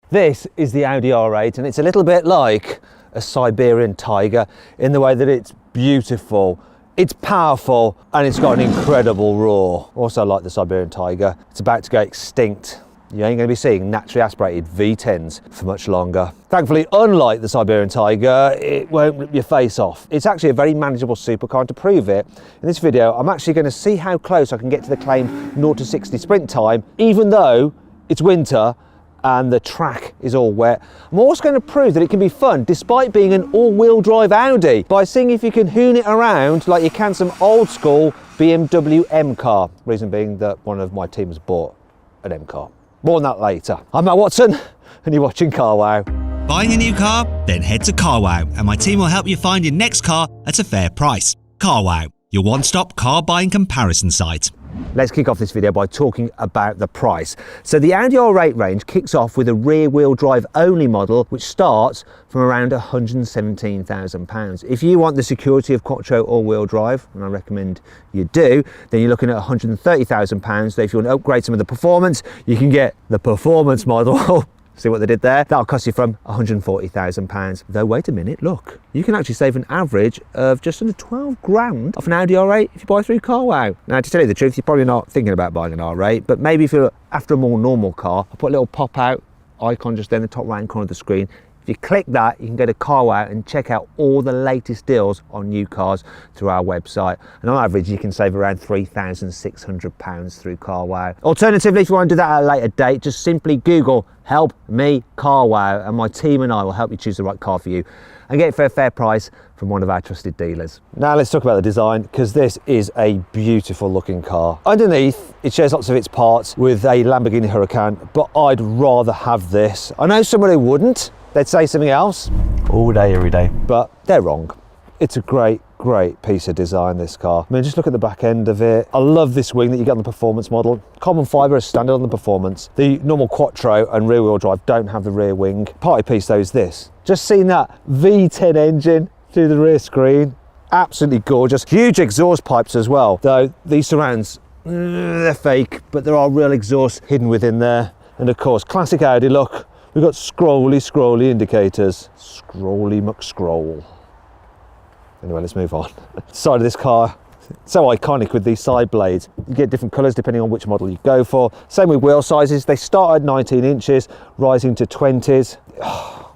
This is the Audi R8 and it's a little bit like a Siberian tiger in the way that it's beautiful, it's powerful, and it's got an incredible roar. Also like the Siberian tiger, it's about to go extinct. You ain't going to be seeing naturally aspirated V10s for much longer. Thankfully, unlike the Siberian tiger, it won't rip your face off. It's actually a very manageable supercar, and to prove it, in this video, I'm actually going to see how close I can get to the claimed 0 to 60 sprint time, even though it's winter and the track is all wet. I'm also going to prove that it can be fun despite being an all-wheel drive Audi by seeing if you can hoon it around like you can some old school BMW M car. Reason being that one of my team has bought an M car. More on that later. I'm Matt Watson and you're watching Car Wow. Buying a new car? Then head to Car Wow and my team will help you find your next car at a fair price. Car Wow, your one-stop car buying comparison site. Let's kick off this video by talking about the price. So the Audi R8 range kicks off with a rear-wheel drive only model, which starts from around £117,000. If you want the security of Quattro all-wheel drive, and I recommend you do, then you're looking at £130,000. So if you want to upgrade some of the performance, you can get the performance model. See what they did there? That'll cost you from £140,000. Though, wait a minute, look. You can actually save an average of just under 12 grand off an Audi R8 if you buy through Car Wow. Now, to tell you the truth, you're probably not thinking about buying an R8, but maybe if you're after a more normal car, I'll put a little pop-out icon just there in the top right-hand corner of the screen. If you click that, you can go to Car Wow and check out all the latest deals on new cars through our website. And on average, you can save around £3,600 through Car Wow. Alternatively, if you want to do that at a later date, just simply Google "Help Me Car Wow" and my team and I will help you choose the right car for you and get it for a fair price from one of our trusted dealers. Now let's talk about the design, because this is a beautiful looking car. Underneath, it shares lots of its parts with a Lamborghini Huracan, but I'd rather have this. I know somebody wouldn't. They'd say something else. All day, every day. But they're wrong. It's a great piece of design, this car. I mean, just look at the back end of it. I love this wing that you get on the performance model. Carbon fibre is standard on the performance. The normal Quattro and rear wheel drive don't have the rear wing. Party piece though is this. Just seeing that V10 engine through the rear screen. Absolutely gorgeous. Huge exhaust pipes as well. Though these surrounds, they're fake, but there are real exhausts hidden within there. And of course, classic Audi look. We've got scrolly indicators. Scrolly McScroll. Anyway, let's move on. Side of this car, so iconic with these side blades. You get different colours depending on which model you go for. Same with wheel sizes. They start at 19 inches, rising to 20s. Oh,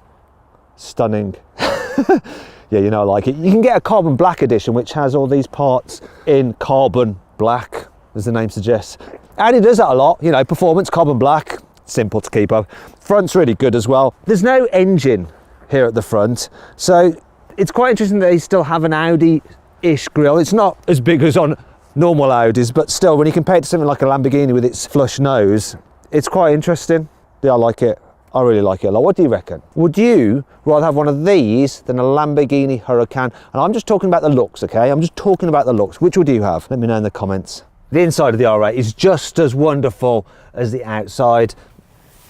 stunning. Yeah, you know I like it. You can get a carbon black edition, which has all these parts in carbon black, as the name suggests. Audi does that a lot, you know, performance, carbon black. Simple to keep up. Front's really good as well. There's no engine here at the front, so it's quite interesting that they still have an Audi-ish grille. It's not as big as on normal Audis, but still, when you compare it to something like a Lamborghini with its flush nose, it's quite interesting. Yeah, I like it. I really like it a lot. What do you reckon? Would you rather have one of these than a Lamborghini Huracan? And I'm just talking about the looks, okay? I'm just talking about the looks. Which would you have? Let me know in the comments. The inside of the R8 is just as wonderful as the outside.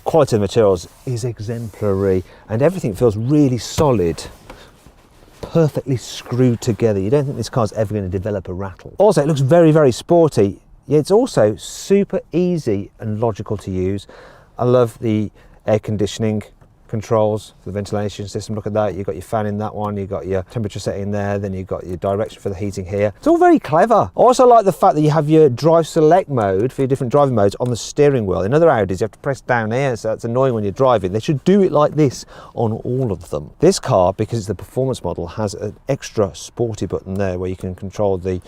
Quality of the materials is exemplary and everything feels really solid, perfectly screwed together. You don't think this car's ever going to develop a rattle. Also, it looks very sporty. Yeah, it's also super easy and logical to use. I love the air conditioning controls for the ventilation system. Look at that. You've got your fan in that one, you've got your temperature setting there, then you've got your direction for the heating here. It's all very clever. I also like the fact that you have your drive select mode for your different driving modes on the steering wheel. In other Audis, you have to press down here, so that's annoying when you're driving. They should do it like this on all of them. This car, because it's the performance model, has an extra sporty button there where you can control the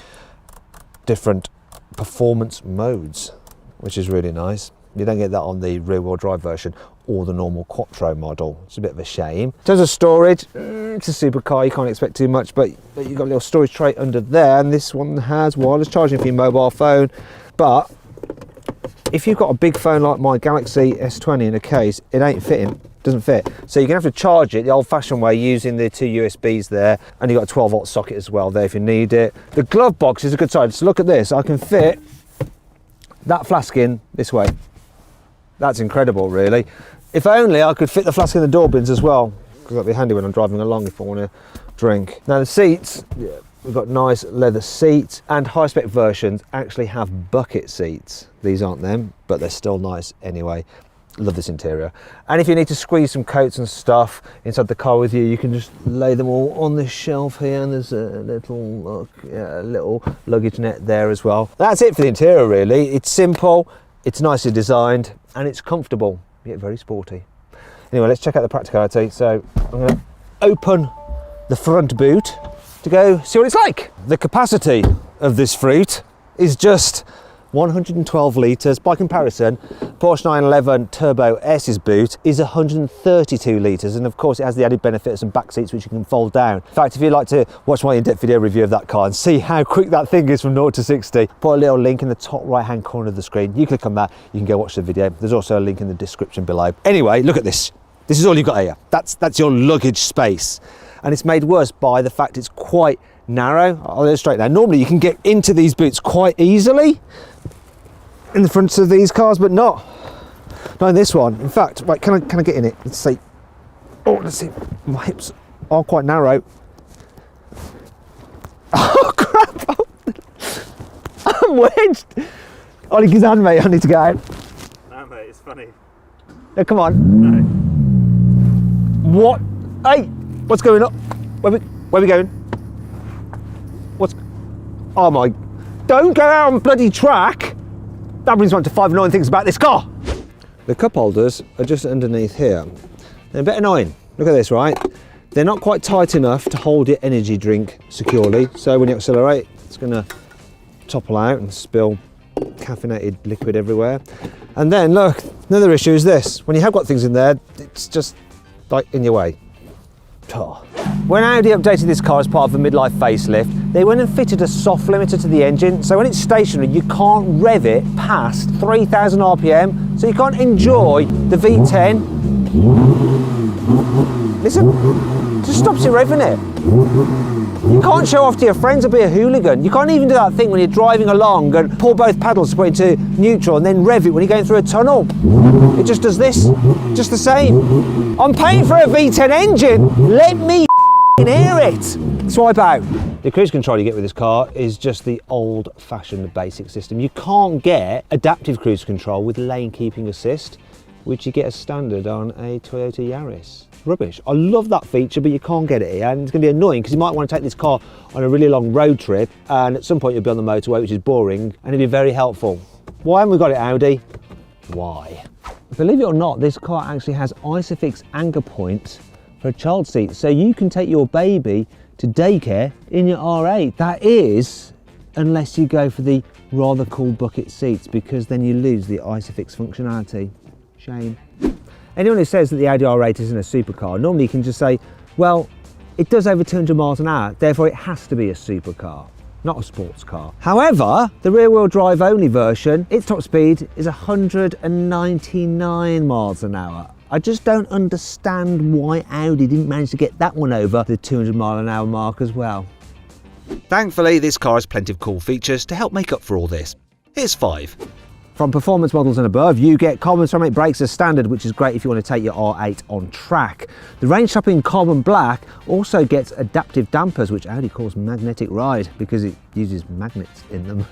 different performance modes, which is really nice. You don't get that on the rear-wheel drive version or the normal Quattro model. It's a bit of a shame. In terms of storage, it's a supercar, you can't expect too much, but you've got a little storage tray under there, and this one has wireless charging for your mobile phone. But if you've got a big phone like my Galaxy S20 in a case, it ain't fitting, doesn't fit. So you're gonna have to charge it the old-fashioned way using the two USBs there, and you've got a 12-volt socket as well there if you need it. The glove box is a good size. So look at this, I can fit that flask in this way. That's incredible, really. If only I could fit the flask in the door bins as well, because that'd be handy when I'm driving along if I want to drink. Now the seats, yeah, we've got nice leather seats, and high-spec versions actually have bucket seats. These aren't them, but they're still nice anyway. Love this interior. And if you need to squeeze some coats and stuff inside the car with you, you can just lay them all on this shelf here, and there's a little luggage net there as well. That's it for the interior really. It's simple, it's nicely designed, and it's comfortable, yet very sporty. Anyway, let's check out the practicality. So I'm going to open the front boot to go see what it's like. The capacity of this fruit is just 112 litres. By comparison, Porsche 911 Turbo S's boot is 132 litres, and of course it has the added benefit of some back seats which you can fold down. In fact, if you'd like to watch my in-depth video review of that car and see how quick that thing is from 0 to 60, put a little link in the top right hand corner of the screen. You click on that, you can go watch the video. There's also a link in the description below. Anyway, look at this. This is all you've got here. That's your luggage space, and it's made worse by the fact it's quite narrow. I'll illustrate now. Normally you can get into these boots quite easily in the front of these cars, but not in this one. In fact, right, can I get in it? Let's see. Oh, let's see. My hips are quite narrow. Oh crap! I'm wedged. Ollie, his hand, mate. I need to get out. No, mate, it's funny. No, come on. No. What? Hey, what's going on? Where we going? Oh my! Don't go out on bloody track. That brings me on to 5 annoying things about this car. The cup holders are just underneath here. They're a bit annoying. Look at this, right? They're not quite tight enough to hold your energy drink securely. So when you accelerate, it's gonna topple out and spill caffeinated liquid everywhere. And then look, another issue is this. When you have got things in there, it's just like in your way. Oh. When Audi updated this car as part of a midlife facelift, they went and fitted a soft limiter to the engine, so when it's stationary you can't rev it past 3,000 RPM, so you can't enjoy the V10. Listen, it just stops you revving it. You can't show off to your friends or be a hooligan. You can't even do that thing when you're driving along and pull both pedals to put into neutral and then rev it when you're going through a tunnel. It just does this, just the same. I'm paying for a V10 engine, let me hear it. Swipe out. The cruise control you get with this car is just the old-fashioned basic system. You can't get adaptive cruise control with lane keeping assist, which you get as standard on a Toyota Yaris. Rubbish. I love that feature, but you can't get it here, and it's going to be annoying because you might want to take this car on a really long road trip, and at some point you'll be on the motorway, which is boring, and it'll be very helpful. Why haven't we got it, Audi? Why? Believe it or not, this car actually has Isofix anchor points for a child seat, so you can take your baby to daycare in your R8. That is, unless you go for the rather cool bucket seats, because then you lose the Isofix functionality. Shame. Anyone who says that the Audi R8 isn't a supercar, normally you can just say, well, it does over 200 miles an hour, therefore it has to be a supercar, not a sports car. However, the rear-wheel drive only version, its top speed is 199 miles an hour. I just don't understand why Audi didn't manage to get that one over the 200 mile an hour mark as well. Thankfully, this car has plenty of cool features to help make up for all this. Here's 5. From performance models and above, you get carbon ceramic brakes as standard, which is great if you want to take your R8 on track. The range-topping carbon black also gets adaptive dampers, which Audi calls magnetic ride because it uses magnets in them.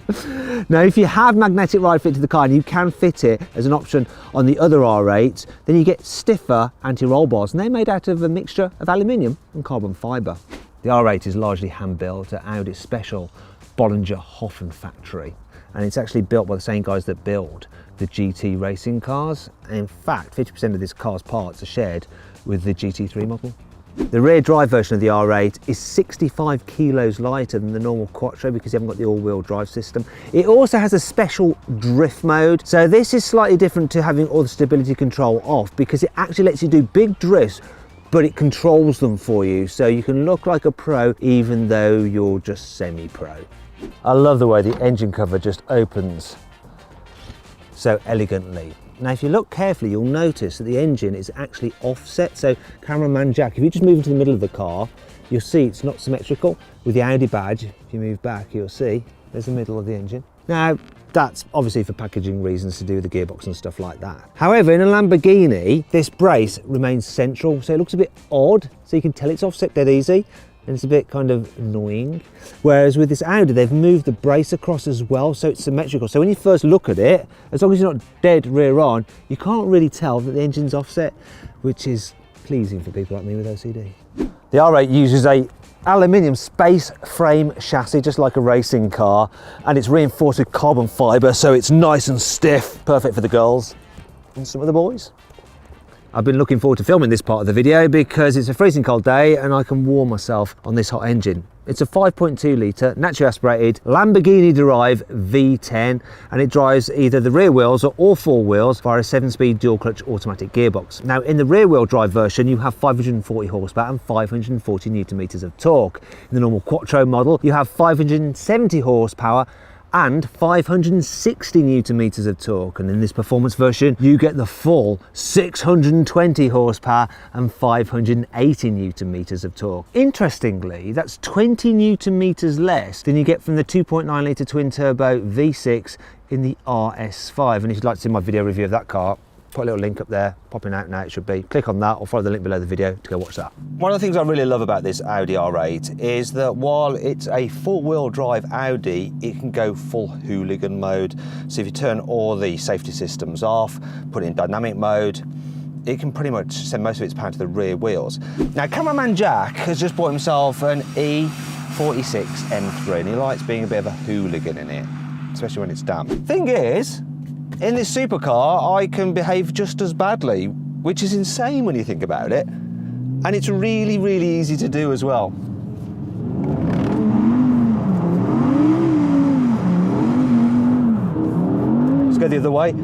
Now, if you have magnetic ride fit to the car and you can fit it as an option on the other R8s, then you get stiffer anti-roll bars, and they're made out of a mixture of aluminium and carbon fibre. The R8 is largely hand-built at Audi's special Bollinger-Hoffen factory, and it's actually built by the same guys that build the GT racing cars. And in fact, 50% of this car's parts are shared with the GT3 model. The rear drive version of the R8 is 65 kilos lighter than the normal Quattro because you haven't got the all-wheel drive system. It also has a special drift mode, so this is slightly different to having all the stability control off because it actually lets you do big drifts, but it controls them for you, so you can look like a pro even though you're just semi-pro. I love the way the engine cover just opens so elegantly. Now, if you look carefully, you'll notice that the engine is actually offset. So cameraman Jack, if you just move into the middle of the car, you'll see it's not symmetrical. With the Audi badge, if you move back, you'll see there's the middle of the engine. Now, that's obviously for packaging reasons to do with the gearbox and stuff like that. However, in a Lamborghini, this brace remains central, so it looks a bit odd, so you can tell it's offset dead easy. and it's a bit kind of annoying. Whereas with this Audi, they've moved the brace across as well, so it's symmetrical. So when you first look at it, as long as you're not dead rear on, you can't really tell that the engine's offset, which is pleasing for people like me with OCD. The R8 uses a aluminium space frame chassis, just like a racing car, and it's reinforced with carbon fibre, so it's nice and stiff, perfect for the girls and some of the boys. I've been looking forward to filming this part of the video because it's a freezing cold day and I can warm myself on this hot engine. It's a 5.2 litre naturally aspirated Lamborghini derived V10, and it drives either the rear wheels or all four wheels via a 7-speed dual clutch automatic gearbox. Now in the rear wheel drive version you have 540 horsepower and 540 newton meters of torque. In the normal Quattro model you have 570 horsepower and 560 newton meters of torque, and in this performance version you get the full 620 horsepower and 580 newton meters of torque. Interestingly, that's 20 newton meters less than you get from the 2.9 litre twin turbo V6 in the RS5, and if you'd like to see my video review of that car, put a little link up there, popping out now it should be. Click on that or follow the link below the video to go watch that. One of the things I really love about this Audi R8 is that while it's a four-wheel drive Audi, it can go full hooligan mode. So if you turn all the safety systems off, put it in dynamic mode, it can pretty much send most of its power to the rear wheels. Now cameraman Jack has just bought himself an E46 M3 and he likes being a bit of a hooligan in it, especially when it's damp. Thing is, in this supercar, I can behave just as badly, which is insane when you think about it. And it's really, really easy to do as well. Let's go the other way.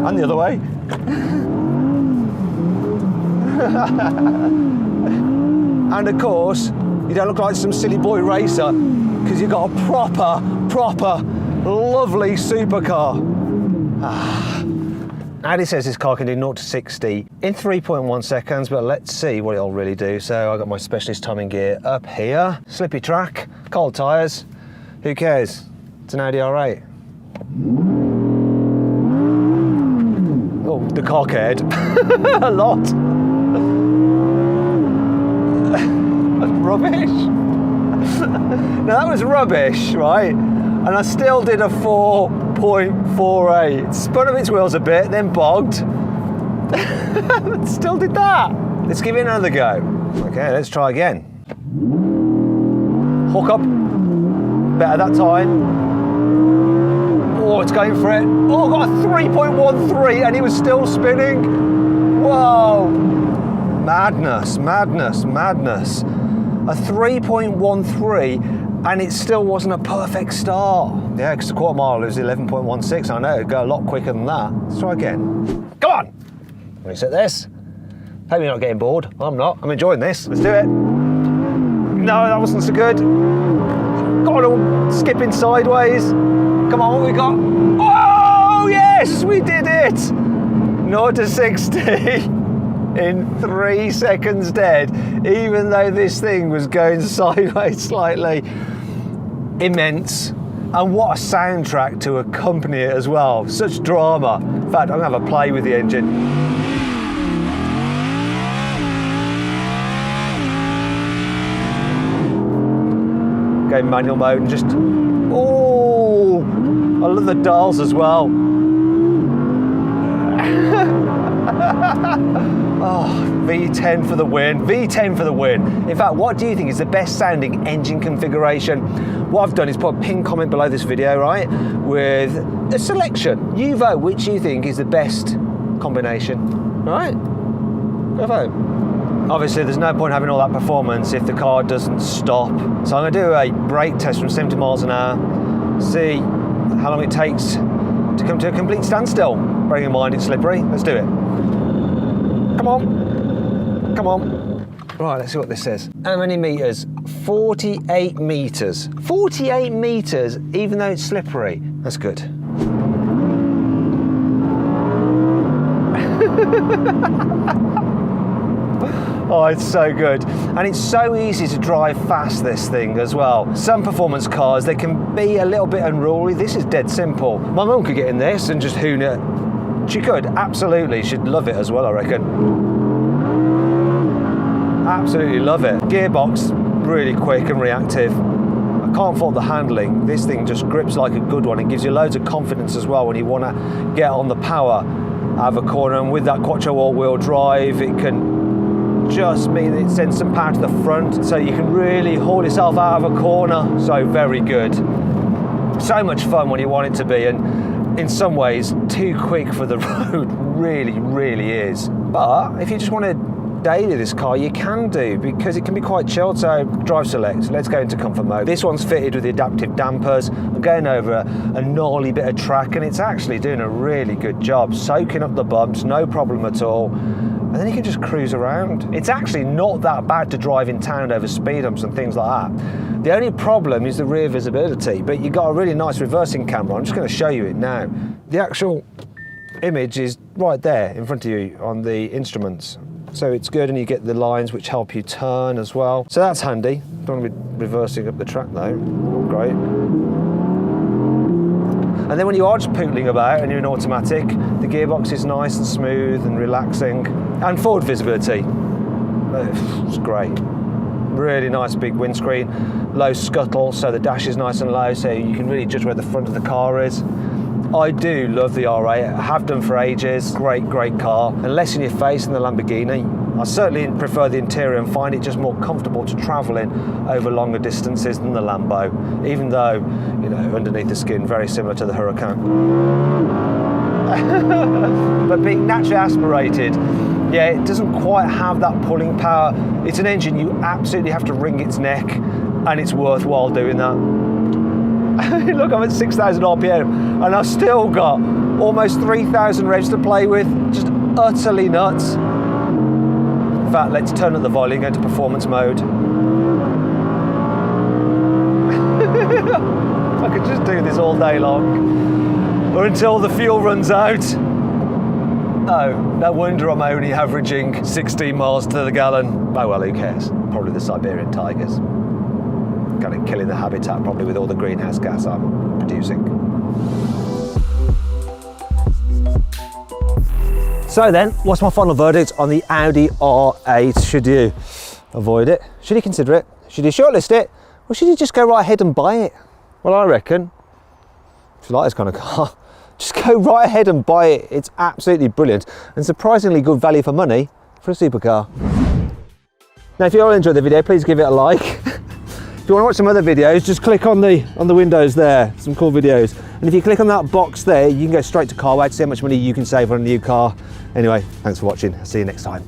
And the other way. And of course, you don't look like some silly boy racer because you've got a proper, lovely supercar. Audi says this car can do 0 to 60 in 3.1 seconds, but let's see what it'll really do. So I've got my specialist timing gear up here, slippy track, cold tyres, who cares? It's an Audi R8. Oh, the car cared a lot. Rubbish. Now that was rubbish, right? And I still did a 4.48. Spun up its wheels a bit, then bogged. Still did that. Let's give it another go. Okay, let's try again. Hook up. Better that time. Oh, it's going for it. Oh, I got a 3.13 and it was still spinning. Whoa. Madness, madness, madness. A 3.13 and it still wasn't a perfect start. Yeah, because the quarter mile was 11.16. I know it'd go a lot quicker than that. Let's try again. Come on! Reset this. Hope you're not getting bored. I'm not. I'm enjoying this. Let's do it. No, that wasn't so good. Got all skipping sideways. Come on, what we got? Oh, yes, we did it! 0 to 60. In 3 seconds dead, even though this thing was going sideways slightly. Immense. And what a soundtrack to accompany it as well. Such drama. In fact, I'm gonna have a play with the engine. Go in manual mode and just, oh, I love the dials as well. Oh, V10 for the win, V10 for the win. In fact, what do you think is the best sounding engine configuration? What I've done is put a pinned comment below this video, right, with a selection. You vote which you think is the best combination, all right? Go vote. Obviously, there's no point having all that performance if the car doesn't stop. So I'm gonna do a brake test from 70 miles an hour, see how long it takes to come to a complete standstill. Bearing in mind it's slippery, let's do it. Come on, come on. Right, let's see what this says. How many meters? 48 meters. 48 meters, even though it's slippery. That's good. Oh, it's so good. And it's so easy to drive fast, this thing as well. Some performance cars, they can be a little bit unruly. This is dead simple. My mum could get in this and just hoon it. She could, absolutely. She'd love it as well, I reckon. Absolutely love it. Gearbox, really quick and reactive. I can't fault the handling. This thing just grips like a good one. It gives you loads of confidence as well when you want to get on the power out of a corner. And with that quattro all-wheel drive, it can just mean it sends some power to the front, so you can really haul yourself out of a corner. So very good. So much fun when you want it to be, and in some ways too quick for the road. Really is. But if you just want to daily this car, you can do, because it can be quite chilled. So drive select, let's go into comfort mode. This one's fitted with the adaptive dampers. I'm going over a gnarly bit of track, and it's actually doing a really good job soaking up the bumps, no problem at all. And then you can just cruise around. It's actually not that bad to drive in town over speed bumps and things like that. The only problem is the rear visibility, but you've got a really nice reversing camera. I'm just going to show you it now. The actual image is right there in front of you on the instruments. So it's good, and you get the lines which help you turn as well. So that's handy. Don't want to be reversing up the track though. Great. And then when you are just pootling about and you're in automatic, the gearbox is nice and smooth and relaxing. And forward visibility, it's great. Really nice big windscreen, low scuttle, so the dash is nice and low, so you can really judge where the front of the car is. I do love the R8, I have done for ages. Great car. And less in your face than the Lamborghini. I certainly prefer the interior and find it just more comfortable to travel in over longer distances than the Lambo, even though, you know, underneath the skin, very similar to the Huracan. But being naturally aspirated, yeah, it doesn't quite have that pulling power. It's an engine you absolutely have to wring its neck, and it's worthwhile doing that. Look, I'm at 6,000 RPM and I've still got almost 3,000 revs to play with. Just utterly nuts. In fact, let's turn up the volume, go into performance mode. I could just do this all day long, or until the fuel runs out. Oh, no wonder I'm only averaging 16 miles to the gallon. Oh well, who cares? Probably the Siberian tigers. Kind of killing the habitat probably with all the greenhouse gas I'm producing. So then, what's my final verdict on the Audi R8? Should you avoid it? Should you consider it? Should you shortlist it? Or should you just go right ahead and buy it? Well, I reckon, if you like this kind of car, just go right ahead and buy it. It's absolutely brilliant and surprisingly good value for money for a supercar. Now, if you all enjoyed the video, please give it a like. If you want to watch some other videos, just click on the windows there, some cool videos. And if you click on that box there, you can go straight to Carwow to see how much money you can save on a new car. Anyway, thanks for watching. I'll see you next time.